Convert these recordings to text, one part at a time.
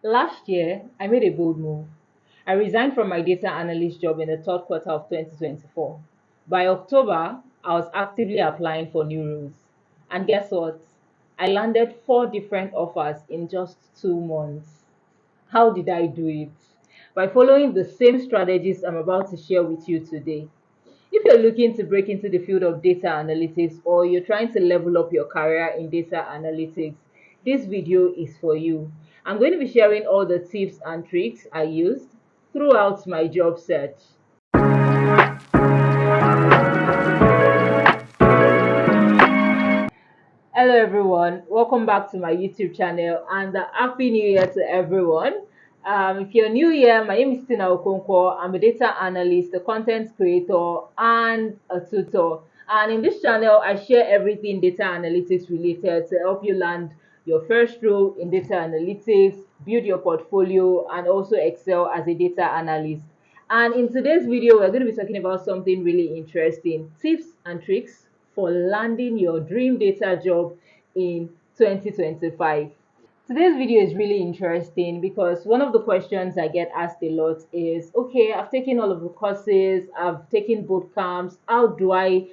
Last year, I made a bold move. I resigned from my data analyst job in the third quarter of 2024. By October, I was actively applying for new roles. And guess what? I landed four different offers in just 2 months. How did I do it? By following the same strategies I'm about to share with you today. If you're looking to break into the field of data analytics or you're trying to level up your career in data analytics, this video is for you. I'm going to be sharing all the tips and tricks I used throughout my job search. Hello everyone, welcome back to my YouTube channel and happy new year to everyone. If you're new here, my name is Tina Okonkwo. I'm a data analyst, a content creator, and a tutor. And in this channel, I share everything data analytics related to help you land your first role in data analytics, build your portfolio, and also excel as a data analyst. And in today's video, we're going to be talking about something really interesting, tips and tricks for landing your dream data job in 2025. Today's video is really interesting because one of the questions I get asked a lot is, okay, I've taken all of the courses, I've taken boot camps. How do I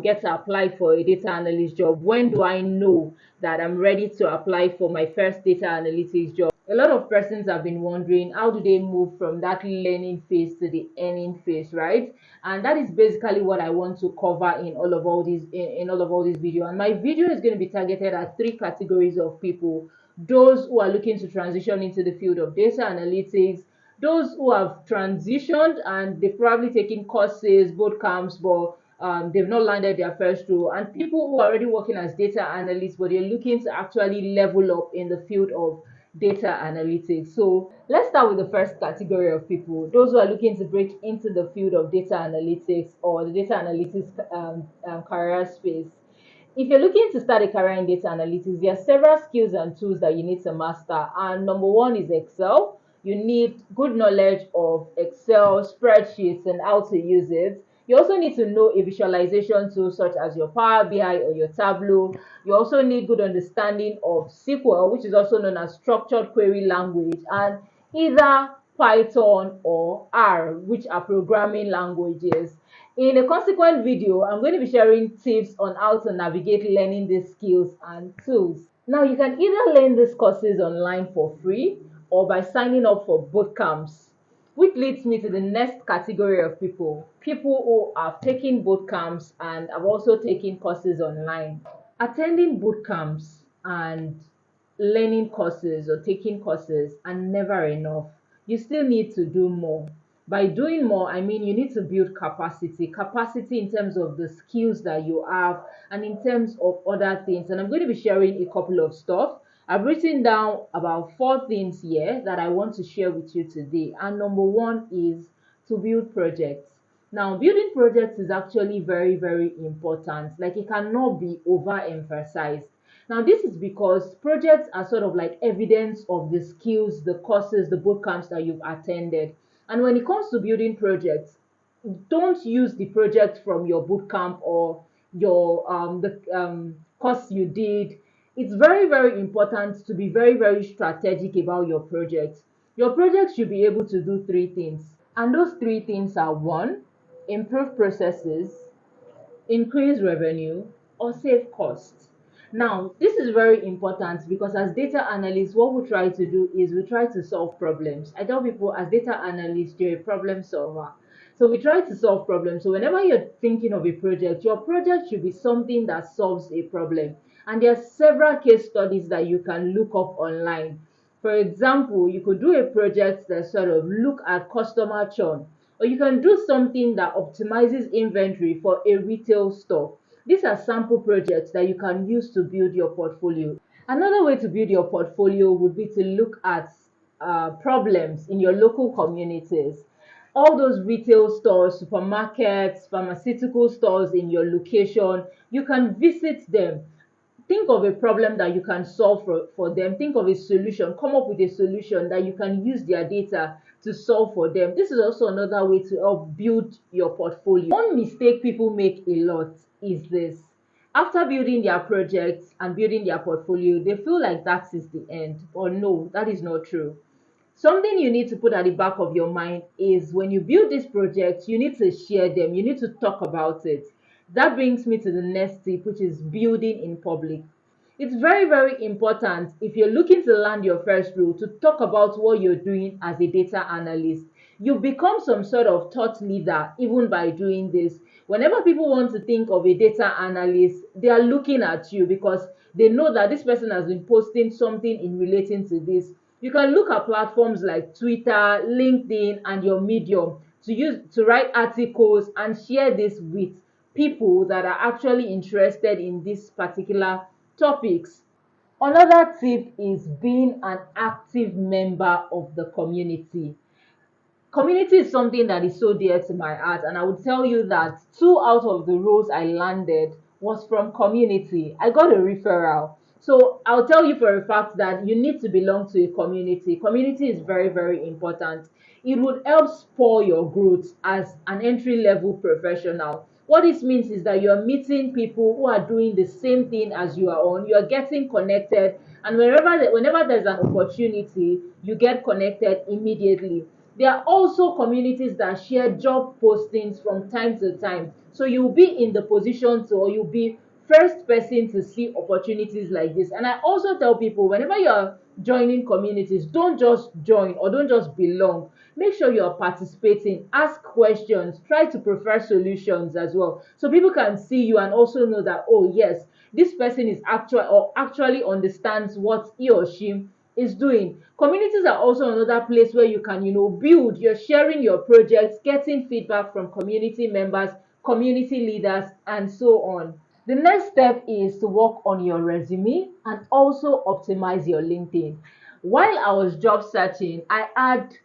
get to apply for a data analyst job? When do I know that I'm ready to apply for my first data analytics job? A lot of persons have been wondering, how do they move from that learning phase to the earning phase, right? And that is basically what I want to cover in all of all these video. And my video is going to be targeted at three categories of people: those who are looking to transition into the field of data analytics, those who have transitioned and they've probably taken courses, boot camps, but they've not landed their first role, and people who are already working as data analysts, but they're looking to actually level up in the field of data analytics. So let's start with the first category of people, those who are looking to break into the field of data analytics or the data analytics career space. If you're looking to start a career in data analytics, there are several skills and tools that you need to master. And number one is Excel. You need good knowledge of Excel, spreadsheets, and how to use it. You also need to know a visualization tool such as your Power BI or your Tableau. You also need good understanding of SQL, which is also known as structured query language, and either Python or R, which are programming languages. In a consequent video, I'm going to be sharing tips on how to navigate learning these skills and tools. Now, you can either learn these courses online for free or by signing up for boot camps, which leads me to the next category of people, people who have taken boot camps and have also taken courses online. Attending boot camps and learning courses or taking courses are never enough. You still need to do more. By doing more, I mean you need to build capacity in terms of the skills that you have and in terms of other things. And I'm going to be sharing a couple of stuff. I've written down about four things here that I want to share with you today. And number one is to build projects. Now, building projects is actually very, very important. Like, it cannot be overemphasized. Now, this is because projects are sort of like evidence of the skills, the courses, the boot camps that you've attended. And when it comes to building projects, don't use the project from your boot camp or your the course you did. It's very, very important to be very, very strategic about your project. Your project should be able to do three things, and those three things are: one, improve processes, increase revenue, or save costs. Now, this is very important because as data analysts, what we try to do is we try to solve problems. I tell people, as data analysts, you're a problem solver. So we try to solve problems. So whenever you're thinking of a project, your project should be something that solves a problem. And there are several case studies that you can look up online. For example, you could do a project that sort of look at customer churn, or you can do something that optimizes inventory for a retail store. These are sample projects that you can use to build your portfolio. Another way to build your portfolio would be to look at problems in your local communities. All those retail stores, supermarkets, pharmaceutical stores in your location, you can visit them. Think of a problem that you can solve for them. Think of a solution. Come up with a solution that you can use their data to solve for them. This is also another way to help build your portfolio. One mistake people make a lot is this: After building their projects and building their portfolio, they feel like that is the end. But no, that is not true. Something you need to put at the back of your mind is when you build these projects, you need to share them, you need to talk about it. That brings me to the next tip, which is building in public. It's very, very important if you're looking to land your first role to talk about what you're doing as a data analyst. You become some sort of thought leader even by doing this. Whenever people want to think of a data analyst, they are looking at you because they know that this person has been posting something in relating to this. You can look at platforms like Twitter, LinkedIn, and your Medium to use to write articles and share this with people that are actually interested in these particular topics. Another tip is being an active member of the community. Community is something that is so dear to my heart, and I would tell you that two out of the roles I landed was from community. I got a referral. So I'll tell you for a fact that you need to belong to a community. Community is very, very important. It would help spur your growth as an entry level professional. What this means is that you're meeting people who are doing the same thing as you are on, you're getting connected, and whenever there's an opportunity, you get connected immediately. There are also communities that share job postings from time to time. So you'll be in the position to, or you'll be first person to see opportunities like this. And I also tell people whenever you're joining communities, don't just join or don't just belong. Make sure you're participating, ask questions, try to prefer solutions as well. So people can see you and also know that, oh, yes, this person is actually understands what he or she is doing. Communities are also another place where you can, build. You're sharing your projects, getting feedback from community members, community leaders, and so on. The next step is to work on your resume and also optimize your LinkedIn. While I was job searching, I had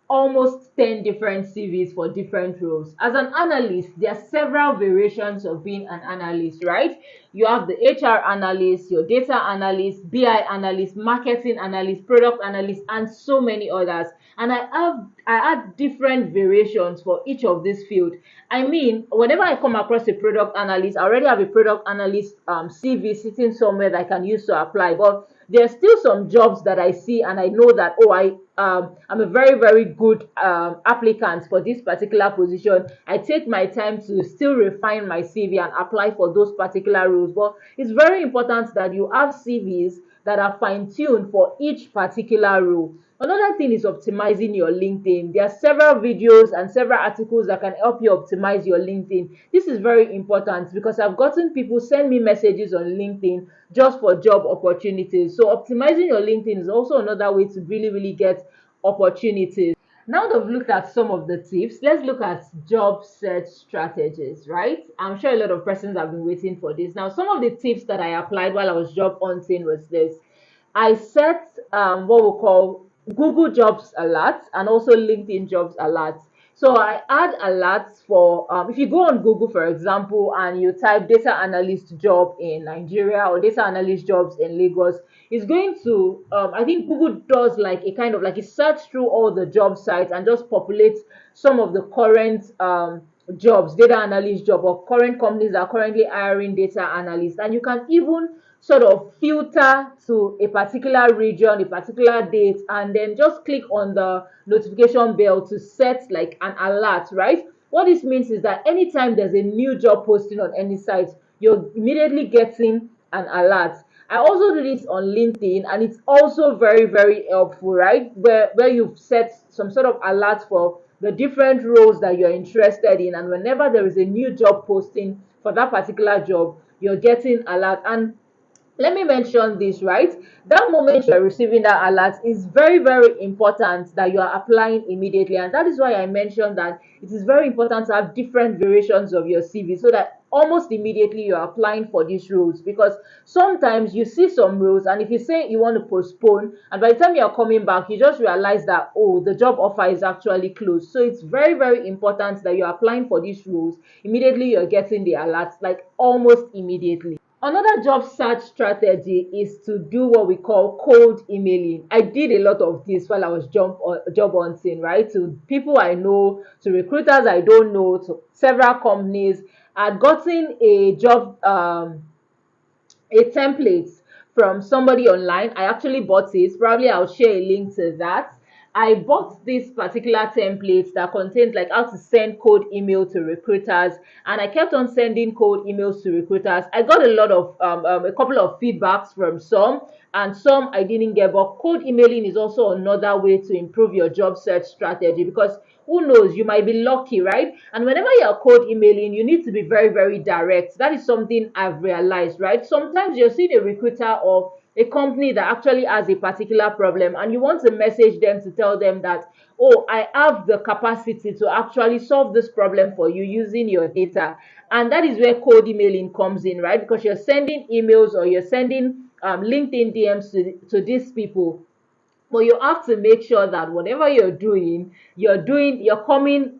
almost 10 different CVs for different roles. As an analyst, there are several variations of being an analyst, right? You have the HR analyst, your data analyst, BI analyst, marketing analyst, product analyst, and so many others. And I had different variations for each of these fields. I mean, whenever I come across a product analyst, I already have a product analyst CV sitting somewhere that I can use to apply. But there's still some jobs that I see and I know that, oh, I'm a very, very good applicant for this particular position. I take my time to still refine my CV and apply for those particular roles. But it's very important that you have CVs that are fine-tuned for each particular role. Another thing is optimizing your LinkedIn. There are several videos and several articles that can help you optimize your LinkedIn. This is very important because I've gotten people send me messages on LinkedIn just for job opportunities. So optimizing your LinkedIn is also another way to really, really get opportunities. Now that we've looked at some of the tips, let's look at job search strategies, right? I'm sure a lot of persons have been waiting for this. Now, some of the tips that I applied while I was job hunting was this. I set what we call Google Jobs alerts and also LinkedIn Jobs alerts. So I add alerts for if you go on Google, for example, and you type data analyst job in Nigeria or data analyst jobs in Lagos, it's going to I think Google does like a kind of like a search through all the job sites and just populates some of the current jobs, data analyst job, or current companies that are currently hiring data analysts, and you can even sort of filter to a particular region, a particular date, and then just click on the notification bell to set like an alert, right? What this means is that anytime there's a new job posting on any site, you're immediately getting an alert. I also do this on LinkedIn, and it's also very, very helpful, right? Where you've set some sort of alert for the different roles that you're interested in, and whenever there is a new job posting for that particular job, you're getting alert. And let me mention this, right? That moment you're receiving that alert is very, very important that you are applying immediately. And that is why I mentioned that it is very important to have different variations of your CV so that almost immediately you're applying for these roles. Because sometimes you see some roles, and if you say you want to postpone, and by the time you're coming back, you just realize that, oh, the job offer is actually closed. So it's very, very important that you're applying for these roles. Immediately you're getting the alerts, like almost immediately. Another job search strategy is to do what we call cold emailing. I did a lot of this while I was job hunting, right? To people I know, to recruiters I don't know, to several companies. I'd gotten a job a template from somebody online. I actually bought it. Probably I'll share a link to that. I bought this particular template that contains like how to send cold email to recruiters, and I kept on sending cold emails to recruiters. I got a lot of a couple of feedbacks from some, and some I didn't get. But cold emailing is also another way to improve your job search strategy, because who knows, you might be lucky, right? And whenever you're cold emailing, you need to be very, very direct. That is something I've realized, right? Sometimes you're seeing a recruiter or a company that actually has a particular problem, and you want to message them to tell them that, oh, I have the capacity to actually solve this problem for you using your data. And that is where cold emailing comes in, right? Because you're sending emails or you're sending LinkedIn DMs to these people, but you have to make sure that whatever you're coming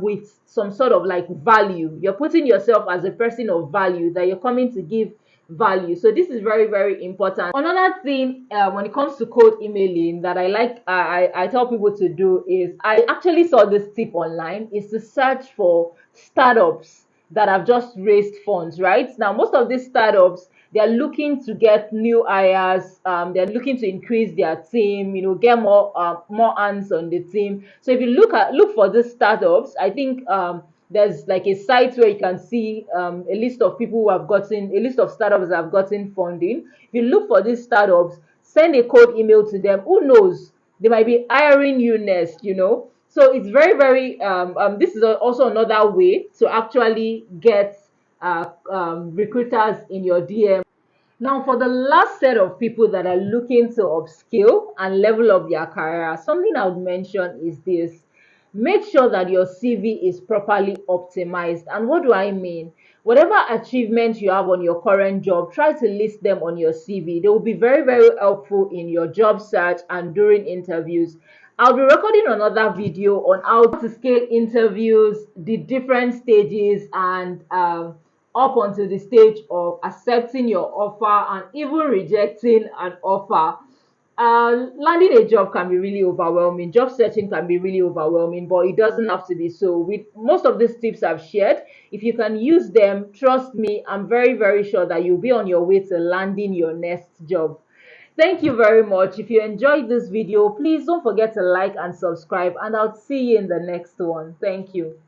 with some sort of like value. You're putting yourself as a person of value, that you're coming to give value. So this is very, very important. Another thing when it comes to cold emailing that I like, I tell people to do is, I actually saw this tip online, is to search for startups that have just raised funds. Right now, most of these startups, they're looking to get new hires. They're looking to increase their team, get more hands on the team. So if you look for these startups, I think there's like a site where you can see a list of people who have gotten a list of startups that have gotten funding. If you look for these startups, send a cold email to them. Who knows, they might be hiring you next. So it's very, very this is also another way to actually get recruiters in your DM. Now, for the last set of people that are looking to upskill and level up their career, something I would mention is this: make sure that your CV is properly optimized. And what do I mean? Whatever achievements you have on your current job, try to list them on your CV. They will be very, very helpful in your job search and during interviews. I'll be recording another video on how to scale interviews, the different stages, and up onto the stage of accepting your offer and even rejecting an offer. Landing a job can be really overwhelming. Job searching can be really overwhelming, but it doesn't have to be so. With most of these tips I've shared, if you can use them, trust me, I'm very, very sure that you'll be on your way to landing your next job. Thank you very much. If you enjoyed this video, please don't forget to like and subscribe, and I'll see you in the next one. Thank you.